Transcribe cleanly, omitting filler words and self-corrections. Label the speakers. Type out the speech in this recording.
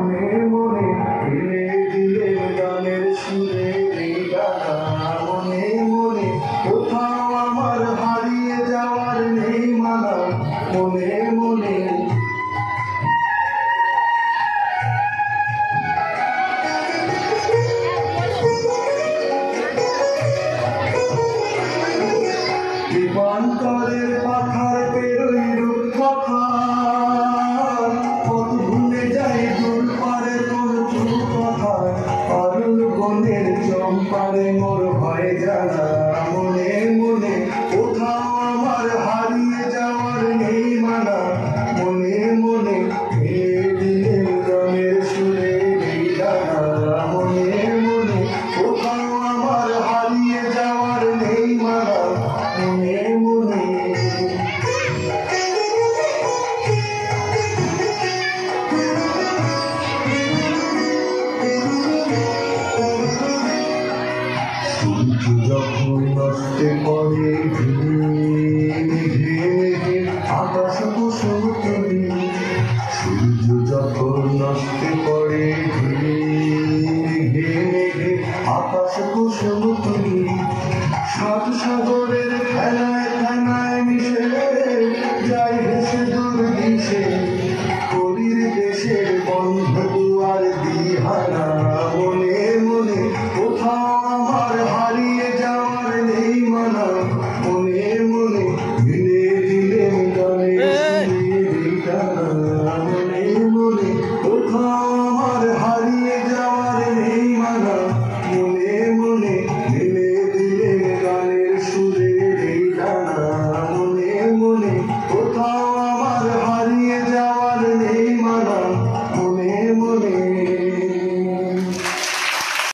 Speaker 1: মনে মনে ফিরে দিলে গানের সুরে এই গাথা। মনে মনে কোথাও আমার হারিয়ে যাওয়ার নেই মানা। মনে মনে দীপান্তরের পাখার পেরোই রূপ কথা। কত ভুলে যাই দূর পারে তোর চুল কথা। অরুণ বনের চম্পারে মোর ভয় জানা। মনে মনে কোথাও আমার হারিয়ে যাওয়ার নেই মানা। মনে মনে ফিরে দিলে গানের সুরে এই গাথা। মনে মনে কোথাও আমার হারিয়ে যাওয়ার নেই মানা। মনে মনে সূর্য যখন নষ্টে পড়ে আকাশ কুসুম তুমি। সূর্য যখন নষ্টে